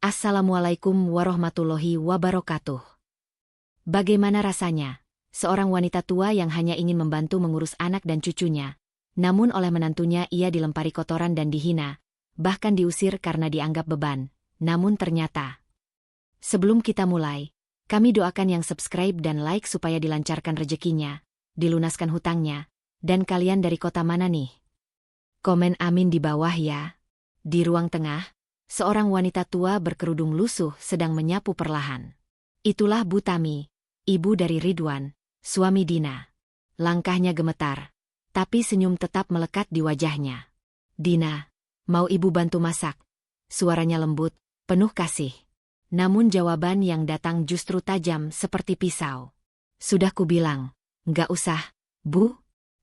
Assalamualaikum warahmatullahi wabarakatuh. Bagaimana rasanya? Seorang wanita tua yang hanya ingin membantu mengurus anak dan cucunya, namun oleh menantunya ia dilempari kotoran dan dihina, bahkan diusir karena dianggap beban. Namun ternyata, sebelum kita mulai, kami doakan yang subscribe dan like supaya dilancarkan rezekinya, dilunaskan hutangnya, dan kalian dari kota mana nih? Komen amin di bawah ya. Di ruang tengah, seorang wanita tua berkerudung lusuh sedang menyapu perlahan. Itulah Bu Tami, ibu dari Ridwan, suami Dina. Langkahnya gemetar, tapi senyum tetap melekat di wajahnya. Dina, mau ibu bantu masak? Suaranya lembut, penuh kasih. Namun jawaban yang datang justru tajam seperti pisau. Sudah kubilang, nggak usah, Bu.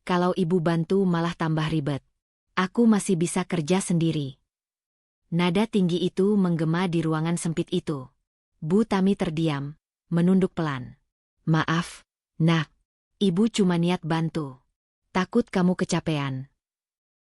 Kalau ibu bantu malah tambah ribet. Aku masih bisa kerja sendiri. Nada tinggi itu menggema di ruangan sempit itu. Bu Tami terdiam, menunduk pelan. Maaf, Nak. Ibu cuma niat bantu. Takut kamu kecapean.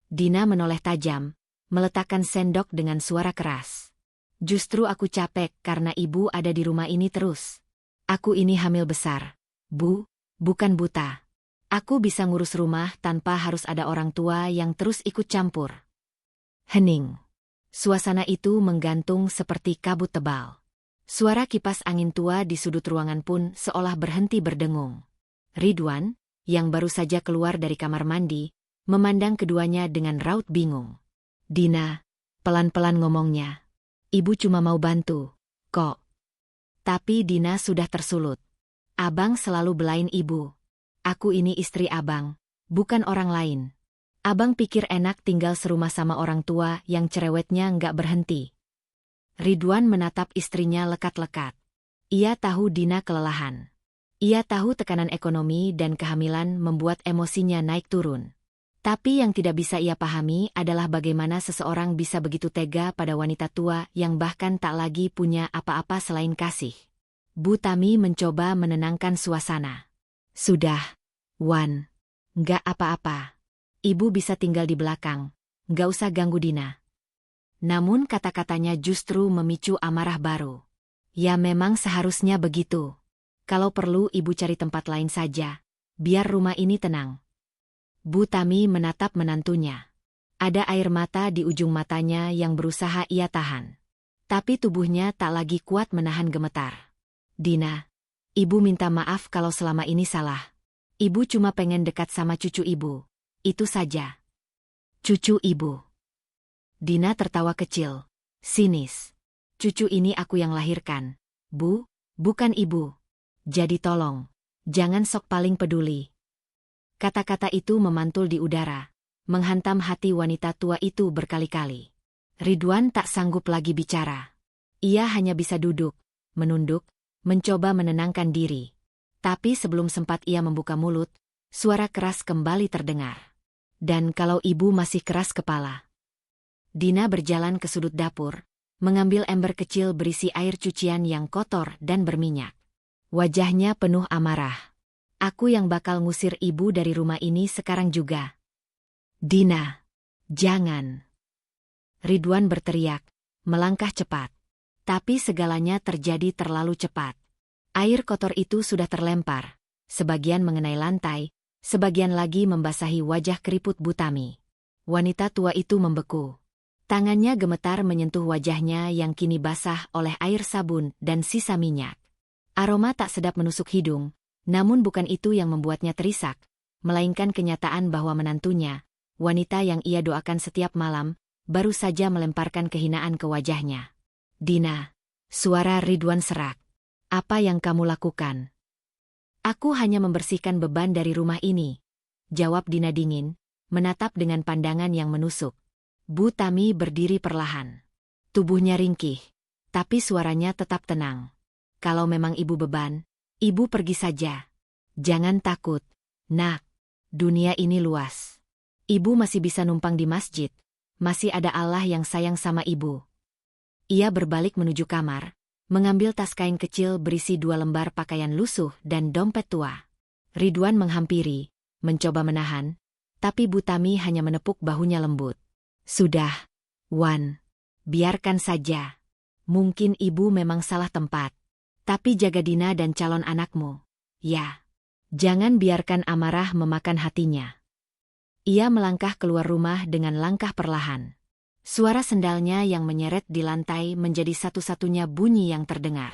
Dina menoleh tajam, meletakkan sendok dengan suara keras. Justru aku capek karena ibu ada di rumah ini terus. Aku ini hamil besar. Bu, bukan buta. Aku bisa ngurus rumah tanpa harus ada orang tua yang terus ikut campur. Hening. Suasana itu menggantung seperti kabut tebal. Suara kipas angin tua di sudut ruangan pun seolah berhenti berdengung. Ridwan, yang baru saja keluar dari kamar mandi, memandang keduanya dengan raut bingung. Dina, pelan-pelan ngomongnya. Ibu cuma mau bantu, kok. Tapi Dina sudah tersulut. Abang selalu belain ibu. Aku ini istri abang, bukan orang lain. Abang pikir enak tinggal serumah sama orang tua yang cerewetnya nggak berhenti. Ridwan menatap istrinya lekat-lekat. Ia tahu Dina kelelahan. Ia tahu tekanan ekonomi dan kehamilan membuat emosinya naik turun. Tapi yang tidak bisa ia pahami adalah bagaimana seseorang bisa begitu tega pada wanita tua yang bahkan tak lagi punya apa-apa selain kasih. Bu Tami mencoba menenangkan suasana. Sudah, Wan. Nggak apa-apa. Ibu bisa tinggal di belakang, nggak usah ganggu Dina. Namun kata-katanya justru memicu amarah baru. Ya memang seharusnya begitu. Kalau perlu ibu cari tempat lain saja, biar rumah ini tenang. Bu Tami menatap menantunya. Ada air mata di ujung matanya yang berusaha ia tahan. Tapi tubuhnya tak lagi kuat menahan gemetar. Dina, ibu minta maaf kalau selama ini salah. Ibu cuma pengen dekat sama cucu ibu. Itu saja. Cucu ibu. Dina tertawa kecil, sinis. Cucu ini aku yang lahirkan. Bu, bukan ibu. Jadi tolong, jangan sok paling peduli. Kata-kata itu memantul di udara, menghantam hati wanita tua itu berkali-kali. Ridwan tak sanggup lagi bicara. Ia hanya bisa duduk, menunduk, mencoba menenangkan diri. Tapi sebelum sempat ia membuka mulut, suara keras kembali terdengar. Dan kalau ibu masih keras kepala. Dina berjalan ke sudut dapur, mengambil ember kecil berisi air cucian yang kotor dan berminyak. Wajahnya penuh amarah. Aku yang bakal ngusir ibu dari rumah ini sekarang juga. Dina, jangan. Ridwan berteriak, melangkah cepat. Tapi segalanya terjadi terlalu cepat. Air kotor itu sudah terlempar, sebagian mengenai lantai, sebagian lagi membasahi wajah keriput Bu Tami. Wanita tua itu membeku. Tangannya gemetar menyentuh wajahnya yang kini basah oleh air sabun dan sisa minyak. Aroma tak sedap menusuk hidung, namun bukan itu yang membuatnya terisak, melainkan kenyataan bahwa menantunya, wanita yang ia doakan setiap malam, baru saja melemparkan kehinaan ke wajahnya. Dina, suara Ridwan serak. Apa yang kamu lakukan? Aku hanya membersihkan beban dari rumah ini, jawab Dina dingin, menatap dengan pandangan yang menusuk. Bu Tami berdiri perlahan. Tubuhnya ringkih, tapi suaranya tetap tenang. Kalau memang ibu beban, ibu pergi saja. Jangan takut, Nak. Dunia ini luas. Ibu masih bisa numpang di masjid. Masih ada Allah yang sayang sama ibu. Ia berbalik menuju kamar, mengambil tas kain kecil berisi 2 lembar pakaian lusuh dan dompet tua. Ridwan menghampiri, mencoba menahan, tapi Bu Tami hanya menepuk bahunya lembut. Sudah, Wan. Biarkan saja. Mungkin ibu memang salah tempat. Tapi jaga Dina dan calon anakmu. Ya. Jangan biarkan amarah memakan hatinya. Ia melangkah keluar rumah dengan langkah perlahan. Suara sendalnya yang menyeret di lantai menjadi satu-satunya bunyi yang terdengar.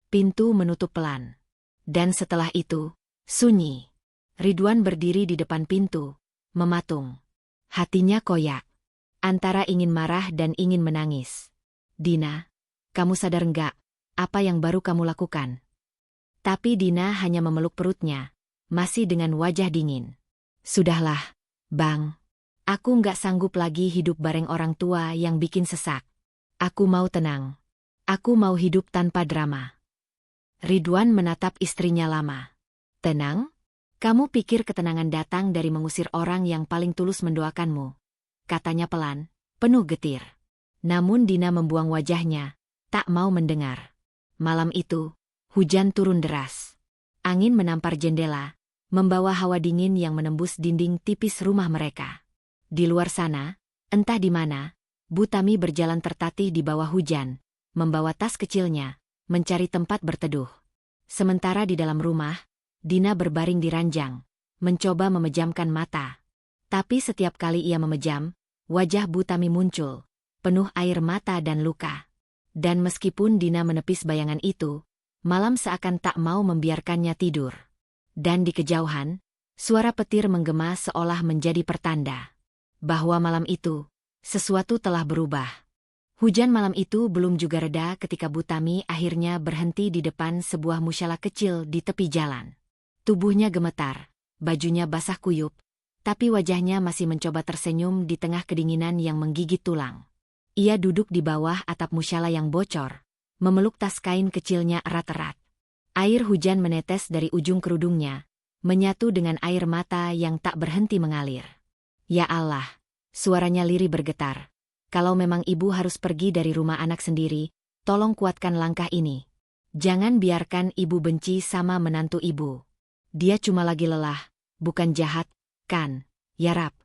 Pintu menutup pelan. Dan setelah itu, sunyi. Ridwan berdiri di depan pintu, mematung. Hatinya koyak. Antara ingin marah dan ingin menangis. Dina, kamu sadar enggak, apa yang baru kamu lakukan? Tapi Dina hanya memeluk perutnya, masih dengan wajah dingin. Sudahlah, Bang. Aku nggak sanggup lagi hidup bareng orang tua yang bikin sesak. Aku mau tenang. Aku mau hidup tanpa drama. Ridwan menatap istrinya lama. Tenang? Kamu pikir ketenangan datang dari mengusir orang yang paling tulus mendoakanmu? Katanya pelan, penuh getir. Namun Dina membuang wajahnya, tak mau mendengar. Malam itu, hujan turun deras. Angin menampar jendela, membawa hawa dingin yang menembus dinding tipis rumah mereka. Di luar sana, entah di mana, Bu Tami berjalan tertatih di bawah hujan, membawa tas kecilnya, mencari tempat berteduh. Sementara di dalam rumah, Dina berbaring di ranjang, mencoba memejamkan mata. Tapi setiap kali ia memejam, wajah Bu Tami muncul, penuh air mata dan luka. Dan meskipun Dina menepis bayangan itu, malam seakan tak mau membiarkannya tidur. Dan di kejauhan, suara petir menggema seolah menjadi pertanda bahwa malam itu, sesuatu telah berubah. Hujan malam itu belum juga reda ketika Bu Tami akhirnya berhenti di depan sebuah musyalah kecil di tepi jalan. Tubuhnya gemetar, bajunya basah kuyup, tapi wajahnya masih mencoba tersenyum di tengah kedinginan yang menggigit tulang. Ia duduk di bawah atap musyalah yang bocor, memeluk tas kain kecilnya erat-erat. Air hujan menetes dari ujung kerudungnya, menyatu dengan air mata yang tak berhenti mengalir. Ya Allah, suaranya lirih bergetar. Kalau memang ibu harus pergi dari rumah anak sendiri, tolong kuatkan langkah ini. Jangan biarkan ibu benci sama menantu ibu. Dia cuma lagi lelah, bukan jahat, kan, ya Rab.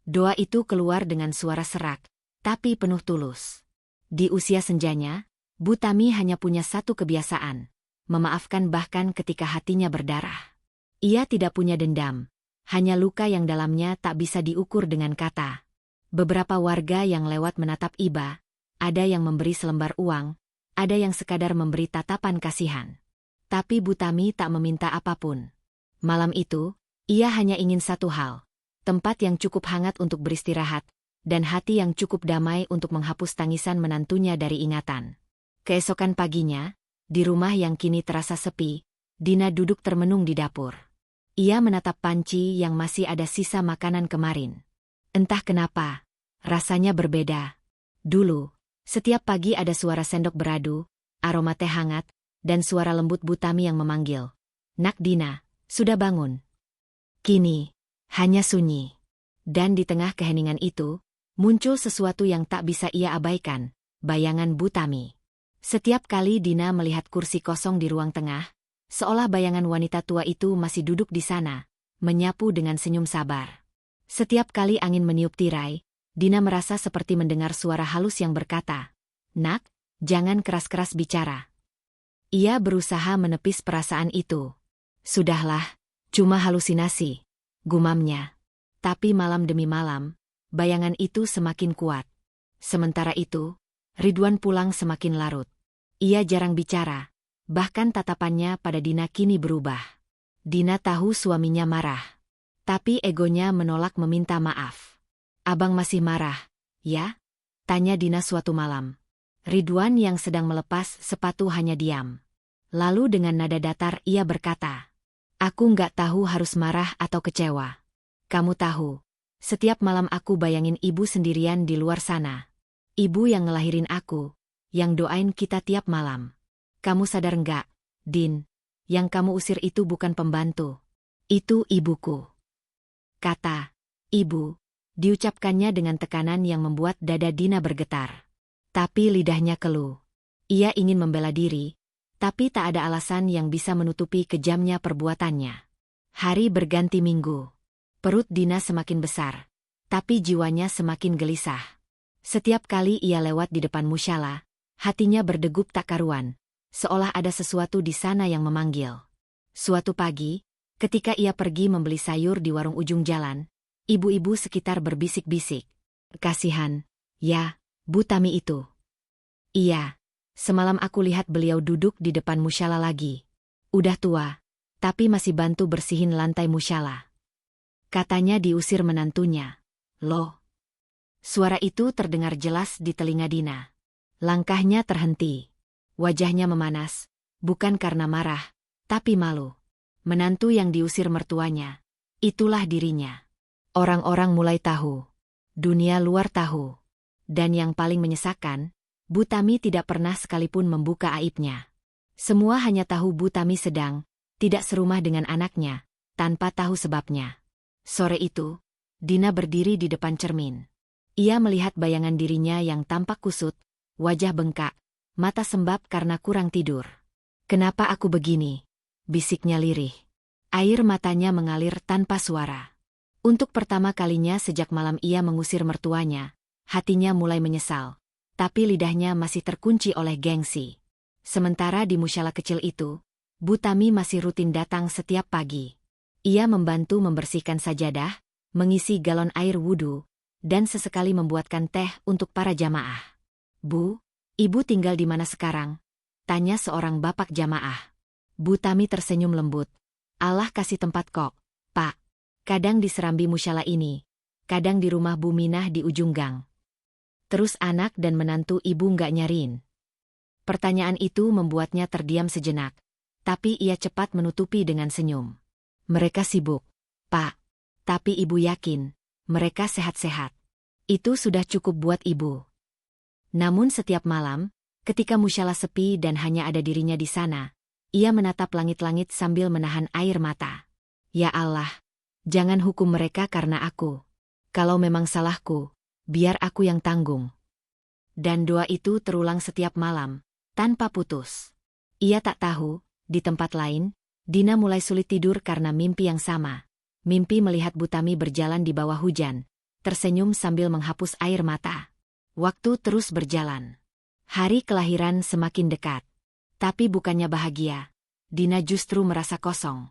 Doa itu keluar dengan suara serak, tapi penuh tulus. Di usia senjanya, Bu Tami hanya punya satu kebiasaan, memaafkan bahkan ketika hatinya berdarah. Ia tidak punya dendam, hanya luka yang dalamnya tak bisa diukur dengan kata. Beberapa warga yang lewat menatap iba, ada yang memberi selembar uang, ada yang sekadar memberi tatapan kasihan. Tapi Bu Tami tak meminta apapun. Malam itu, ia hanya ingin satu hal, tempat yang cukup hangat untuk beristirahat, dan hati yang cukup damai untuk menghapus tangisan menantunya dari ingatan. Keesokan paginya, di rumah yang kini terasa sepi, Dina duduk termenung di dapur. Ia menatap panci yang masih ada sisa makanan kemarin. Entah kenapa, rasanya berbeda. Dulu, setiap pagi ada suara sendok beradu, aroma teh hangat, dan suara lembut Bu Tami yang memanggil. Nak Dina, sudah bangun. Kini, hanya sunyi. Dan di tengah keheningan itu, muncul sesuatu yang tak bisa ia abaikan, bayangan Bu Tami. Setiap kali Dina melihat kursi kosong di ruang tengah, seolah bayangan wanita tua itu masih duduk di sana, menyapu dengan senyum sabar. Setiap kali angin meniup tirai, Dina merasa seperti mendengar suara halus yang berkata, "Nak, jangan keras-keras bicara." Ia berusaha menepis perasaan itu. "Sudahlah, cuma halusinasi," gumamnya. Tapi malam demi malam, bayangan itu semakin kuat. Sementara itu, Ridwan pulang semakin larut. Ia jarang bicara. Bahkan tatapannya pada Dina kini berubah. Dina tahu suaminya marah. Tapi egonya menolak meminta maaf. "Abang masih marah, ya?" tanya Dina suatu malam. Ridwan yang sedang melepas sepatu hanya diam. Lalu dengan nada datar ia berkata, "Aku nggak tahu harus marah atau kecewa. Kamu tahu, setiap malam aku bayangin ibu sendirian di luar sana. Ibu yang ngelahirin aku, yang doain kita tiap malam. Kamu sadar enggak, Din? Yang kamu usir itu bukan pembantu. Itu ibuku." Kata "ibu" diucapkannya dengan tekanan yang membuat dada Dina bergetar. Tapi lidahnya keluh. Ia ingin membela diri, tapi tak ada alasan yang bisa menutupi kejamnya perbuatannya. Hari berganti minggu. Perut Dina semakin besar, tapi jiwanya semakin gelisah. Setiap kali ia lewat di depan musyalah, Hatinya berdegup tak karuan, seolah ada sesuatu di sana yang memanggil. Suatu pagi, ketika ia pergi membeli sayur di warung ujung jalan, ibu-ibu sekitar berbisik-bisik. Kasihan, ya, Bu Tami itu. Iya, semalam aku lihat beliau duduk di depan musyala lagi. Udah tua, tapi masih bantu bersihin lantai musyala. Katanya diusir menantunya. Loh. Suara itu terdengar jelas di telinga Dina. Langkahnya terhenti. Wajahnya memanas, bukan karena marah, tapi malu. Menantu yang diusir mertuanya. Itulah dirinya. Orang-orang mulai tahu. Dunia luar tahu. Dan yang paling menyesakan, Bu Tami tidak pernah sekalipun membuka aibnya. Semua hanya tahu Bu Tami sedang tidak serumah dengan anaknya, tanpa tahu sebabnya. Sore itu, Dina berdiri di depan cermin. Ia melihat bayangan dirinya yang tampak kusut, wajah bengkak, mata sembab karena kurang tidur. "Kenapa aku begini?" bisiknya lirih. Air matanya mengalir tanpa suara. Untuk pertama kalinya sejak malam ia mengusir mertuanya, hatinya mulai menyesal, tapi lidahnya masih terkunci oleh gengsi. Sementara di musyala kecil itu, Bu Tami masih rutin datang setiap pagi. Ia membantu membersihkan sajadah, mengisi galon air wudu, dan sesekali membuatkan teh untuk para jamaah. "Bu, ibu tinggal di mana sekarang?" tanya seorang bapak jamaah. Bu Tami tersenyum lembut. "Allah kasih tempat kok, Pak. Kadang di serambi musyala ini, kadang di rumah Bu Minah di ujung gang." "Terus anak dan menantu ibu nggak nyariin?" Pertanyaan itu membuatnya terdiam sejenak, tapi ia cepat menutupi dengan senyum. "Mereka sibuk, Pak. Tapi ibu yakin, mereka sehat-sehat. Itu sudah cukup buat ibu." Namun setiap malam, ketika musyala sepi dan hanya ada dirinya di sana, ia menatap langit-langit sambil menahan air mata. "Ya Allah, jangan hukum mereka karena aku. Kalau memang salahku, biar aku yang tanggung." Dan doa itu terulang setiap malam, tanpa putus. Ia tak tahu, di tempat lain, Dina mulai sulit tidur karena mimpi yang sama. Mimpi melihat Bu Tami berjalan di bawah hujan, tersenyum sambil menghapus air mata. Waktu terus berjalan. Hari kelahiran semakin dekat. Tapi bukannya bahagia, Dina justru merasa kosong.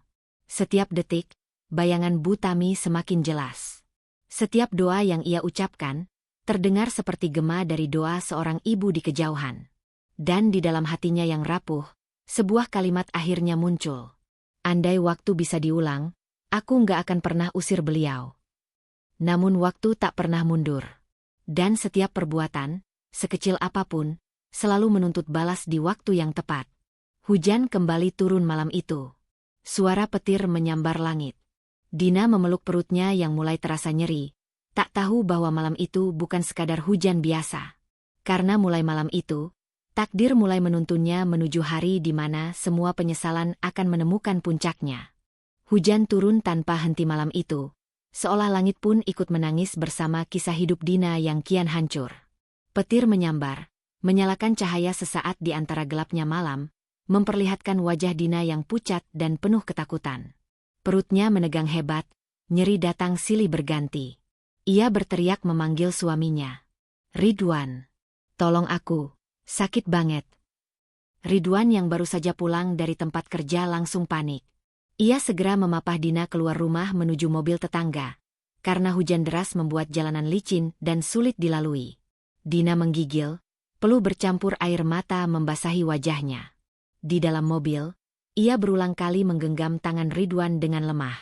Setiap detik, bayangan Bu Tami semakin jelas. Setiap doa yang ia ucapkan, terdengar seperti gema dari doa seorang ibu di kejauhan. Dan di dalam hatinya yang rapuh, sebuah kalimat akhirnya muncul. "Andai waktu bisa diulang, aku nggak akan pernah usir beliau." Namun waktu tak pernah mundur. Dan setiap perbuatan, sekecil apapun, selalu menuntut balas di waktu yang tepat. Hujan kembali turun malam itu. Suara petir menyambar langit. Dina memeluk perutnya yang mulai terasa nyeri, tak tahu bahwa malam itu bukan sekadar hujan biasa. Karena mulai malam itu, takdir mulai menuntunnya menuju hari di mana semua penyesalan akan menemukan puncaknya. Hujan turun tanpa henti malam itu, seolah langit pun ikut menangis bersama kisah hidup Dina yang kian hancur. Petir menyambar, menyalakan cahaya sesaat di antara gelapnya malam, memperlihatkan wajah Dina yang pucat dan penuh ketakutan. Perutnya menegang hebat, nyeri datang silih berganti. Ia berteriak memanggil suaminya. "Ridwan, tolong aku. Sakit banget." Ridwan yang baru saja pulang dari tempat kerja langsung panik. Ia segera memapah Dina keluar rumah menuju mobil tetangga, karena hujan deras membuat jalanan licin dan sulit dilalui. Dina menggigil, peluh bercampur air mata membasahi wajahnya. Di dalam mobil, ia berulang kali menggenggam tangan Ridwan dengan lemah.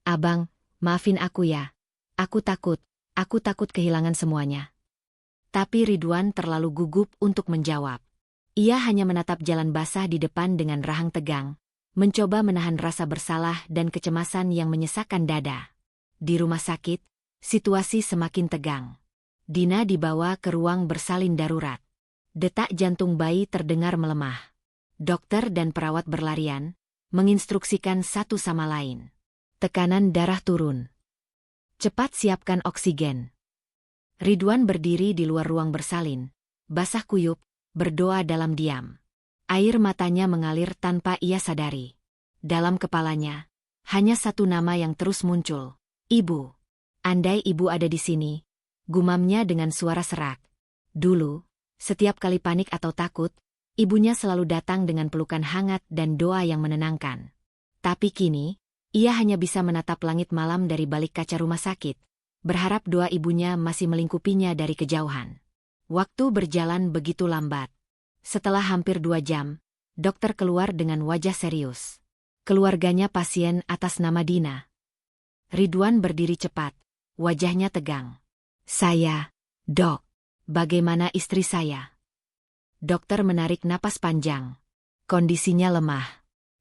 "Abang, maafin aku ya. Aku takut kehilangan semuanya." Tapi Ridwan terlalu gugup untuk menjawab. Ia hanya menatap jalan basah di depan dengan rahang tegang, mencoba menahan rasa bersalah dan kecemasan yang menyesakkan dada. Di rumah sakit, situasi semakin tegang. Dina dibawa ke ruang bersalin darurat. Detak jantung bayi terdengar melemah. Dokter dan perawat berlarian, menginstruksikan satu sama lain. Tekanan darah turun. "Cepat siapkan oksigen." Ridwan berdiri di luar ruang bersalin, basah kuyup, berdoa dalam diam. Air matanya mengalir tanpa ia sadari. Dalam kepalanya, hanya satu nama yang terus muncul, "Ibu. Andai ibu ada di sini," gumamnya dengan suara serak. "Dulu, Setiap kali panik atau takut, ibunya selalu datang dengan pelukan hangat dan doa yang menenangkan. Tapi kini, ia hanya bisa menatap langit malam dari balik kaca rumah sakit, berharap doa ibunya masih melingkupinya dari kejauhan. Waktu berjalan begitu lambat. Setelah hampir 2 jam, dokter keluar dengan wajah serius. Keluarganya pasien atas nama Dina. Ridwan berdiri cepat, wajahnya tegang. Saya, Dok. Bagaimana istri saya? Dokter menarik napas panjang. Kondisinya lemah.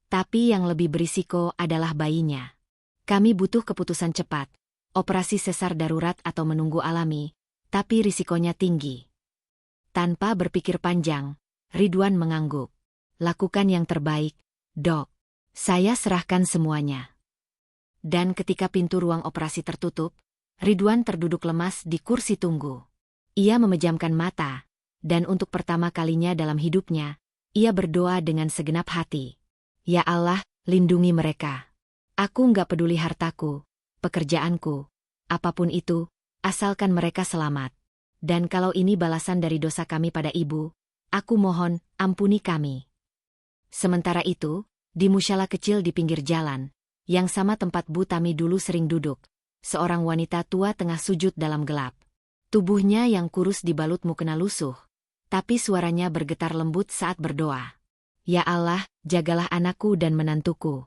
Tapi yang lebih berisiko adalah bayinya. Kami butuh keputusan cepat, operasi sesar darurat atau menunggu alami, tapi risikonya tinggi. Tanpa berpikir panjang, Ridwan mengangguk. Lakukan yang terbaik, Dok. Saya serahkan semuanya. Dan ketika pintu ruang operasi tertutup, Ridwan terduduk lemas di kursi tunggu. Ia memejamkan mata, dan untuk pertama kalinya dalam hidupnya, ia berdoa dengan segenap hati. Ya Allah, lindungi mereka. Aku nggak peduli hartaku, pekerjaanku, apapun itu, asalkan mereka selamat. Dan kalau ini balasan dari dosa kami pada ibu, aku mohon, ampuni kami. Sementara itu, di musyalah kecil di pinggir jalan, yang sama tempat Bu Tami dulu sering duduk, seorang wanita tua tengah sujud dalam gelap. Tubuhnya yang kurus dibalut mukena lusuh, tapi suaranya bergetar lembut saat berdoa. Ya Allah, jagalah anakku dan menantuku.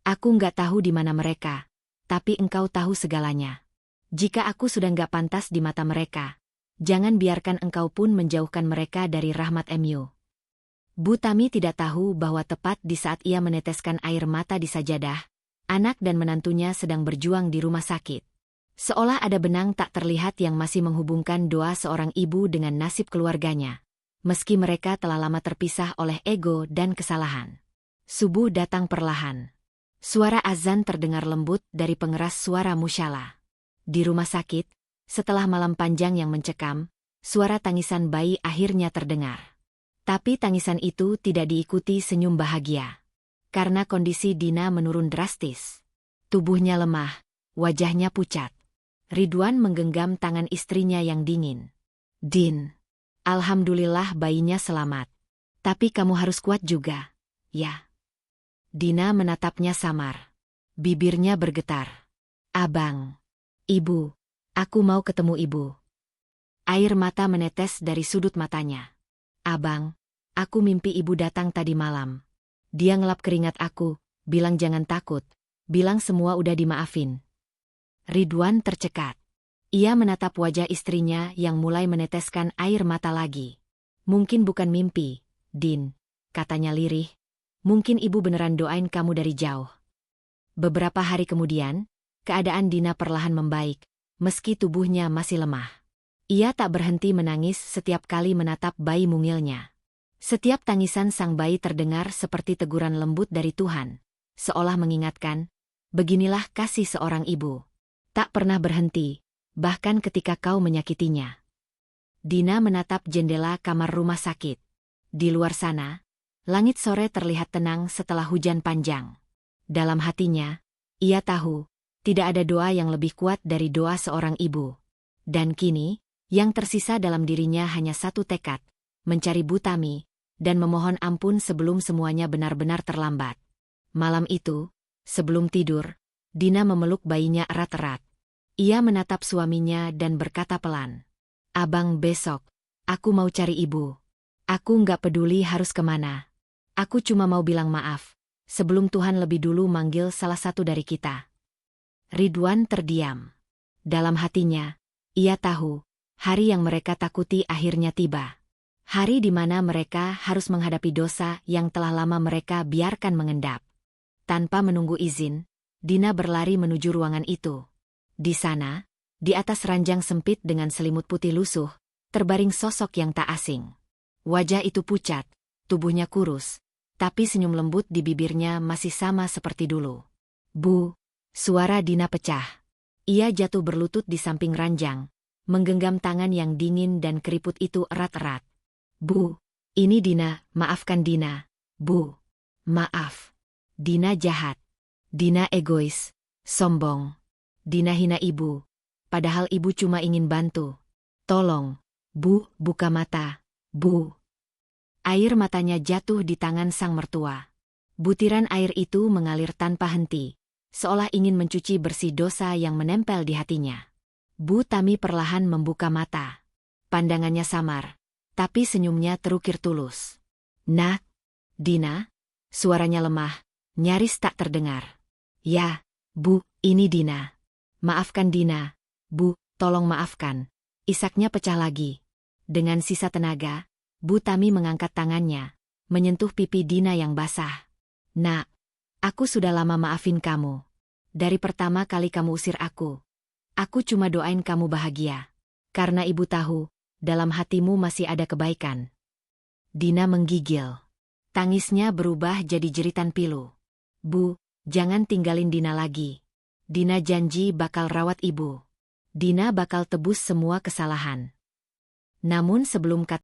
Aku nggak tahu di mana mereka, tapi Engkau tahu segalanya. Jika aku sudah nggak pantas di mata mereka, jangan biarkan Engkau pun menjauhkan mereka dari rahmat MU. Bu Tami tidak tahu bahwa tepat di saat ia meneteskan air mata di sajadah, anak dan menantunya sedang berjuang di rumah sakit. Seolah ada benang tak terlihat yang masih menghubungkan doa seorang ibu dengan nasib keluarganya. Meski mereka telah lama terpisah oleh ego dan kesalahan. Subuh datang perlahan. Suara azan terdengar lembut dari pengeras suara musyalah. Di rumah sakit, setelah malam panjang yang mencekam, suara tangisan bayi akhirnya terdengar. Tapi tangisan itu tidak diikuti senyum bahagia. Karena kondisi Dina menurun drastis. Tubuhnya lemah, wajahnya pucat. Ridwan menggenggam tangan istrinya yang dingin. Din. Alhamdulillah bayinya selamat. Tapi kamu harus kuat juga, ya. Dina menatapnya samar. Bibirnya bergetar. Abang. Ibu. Aku mau ketemu ibu. Air mata menetes dari sudut matanya. Abang. Aku mimpi ibu datang tadi malam. Dia ngelap keringat aku, bilang jangan takut, bilang semua udah dimaafin. Ridwan tercekat. Ia menatap wajah istrinya yang mulai meneteskan air mata lagi. Mungkin bukan mimpi, Din, katanya lirih. Mungkin ibu beneran doain kamu dari jauh. Beberapa hari kemudian, keadaan Dina perlahan membaik, meski tubuhnya masih lemah. Ia tak berhenti menangis setiap kali menatap bayi mungilnya. Setiap tangisan sang bayi terdengar seperti teguran lembut dari Tuhan, seolah mengingatkan, beginilah kasih seorang ibu. Tak pernah berhenti. Bahkan ketika kau menyakitinya. Dina menatap jendela kamar rumah sakit. Di luar sana, langit sore terlihat tenang setelah hujan panjang. Dalam hatinya, ia tahu, tidak ada doa yang lebih kuat dari doa seorang ibu. Dan kini, yang tersisa dalam dirinya hanya satu tekad, mencari Bu Tami, dan memohon ampun sebelum semuanya benar-benar terlambat. Malam itu, sebelum tidur, Dina memeluk bayinya erat-erat. Ia menatap suaminya dan berkata pelan. Abang besok, aku mau cari ibu. Aku nggak peduli harus kemana. Aku cuma mau bilang maaf, sebelum Tuhan lebih dulu manggil salah satu dari kita. Ridwan terdiam. Dalam hatinya, ia tahu, hari yang mereka takuti akhirnya tiba. Hari di mana mereka harus menghadapi dosa yang telah lama mereka biarkan mengendap. Tanpa menunggu izin, Dina berlari menuju ruangan itu. Di sana, di atas ranjang sempit dengan selimut putih lusuh, terbaring sosok yang tak asing. Wajah itu pucat, tubuhnya kurus, tapi senyum lembut di bibirnya masih sama seperti dulu. Bu, suara Dina pecah. Ia jatuh berlutut di samping ranjang, menggenggam tangan yang dingin dan keriput itu erat-erat. Bu, ini Dina, maafkan Dina. Bu, maaf. Dina jahat. Dina egois, sombong. Dina hina ibu, padahal ibu cuma ingin bantu. Tolong, Bu, buka mata. Bu. Air matanya jatuh di tangan sang mertua. Butiran air itu mengalir tanpa henti, seolah ingin mencuci bersih dosa yang menempel di hatinya. Bu Tami perlahan membuka mata. Pandangannya samar, tapi senyumnya terukir tulus. "Nak." "Dina?" Suaranya lemah, nyaris tak terdengar. "Ya, Bu, ini Dina." "Maafkan Dina, Bu, tolong maafkan." Isaknya pecah lagi. Dengan sisa tenaga, Bu Tami mengangkat tangannya, menyentuh pipi Dina yang basah. "Nak, aku sudah lama maafin kamu. Dari pertama kali kamu usir aku cuma doain kamu bahagia. Karena ibu tahu, dalam hatimu masih ada kebaikan." Dina menggigil. Tangisnya berubah jadi jeritan pilu. "Bu, jangan tinggalin Dina lagi. Dina janji bakal rawat ibu. Dina bakal tebus semua kesalahan." Namun sebelum kata